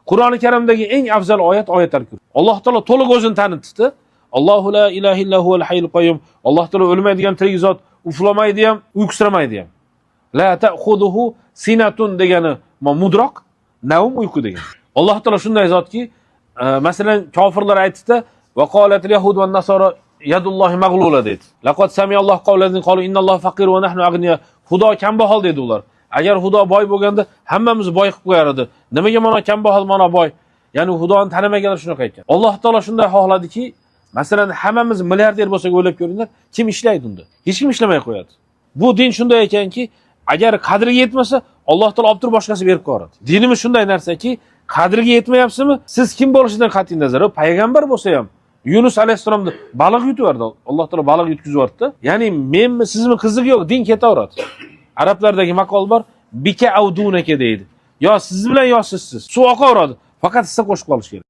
Qur'oni Karimdagi eng afzal oyatlar Kursi. Alloh taolo to'liq o'zini tanitdi. Allohu la ilaha illa huval hayyul qayyum. Alloh taolo o'lmaydigan tirik zot, uflamaydi ham, uyqusiramaydi ham. La ta'khuduhu sinatun degani mudroq, navm uyqu degan. Alloh taolo shunday zotki, masalan kofirlar aytdi, va qolatil yahud va nasara yadullohi mag'lula dedi. Laqad samiyallohu qawlan qalu innallohu faqir va nahnu aghniya. Xudo kambag'al dedi ular. Agar Xudo boy bo'lganda hammamiz boy qilib qo'yar edi. Nimaga mana kambag'al mana boy? Ya'ni Xudoni tanimaganlar shunaqa ekan. Alloh taolo shunday xohladiki, masalan hammamiz milliarder bo'lsak o'ylab ko'ringlar, kim ishlaydi unda? Hech kim ishlamay qo'yadi. Bu din shunday ekanki, agar qadriga yetmasa, Alloh taolo olib turib boshqasi berib qo'yadi. Dinimiz shunday narsaki, qadriga yetmayapsizmi? Siz kim bo'lishidan qat'iy nazar, payg'ambar bo'lsa ham Yunus alayhisalomni baliq yutib Alloh taolo baliq yutkizib yubordi. Ya'ni menmi, sizmi qiziq yo'q, din ketaveradi. Arablardagi maqol bor, bika avdunaka deydi. Yo siz bilan yo sizsiz. Suv oqaveradi. Faqat siz qo'shib qolish kerak.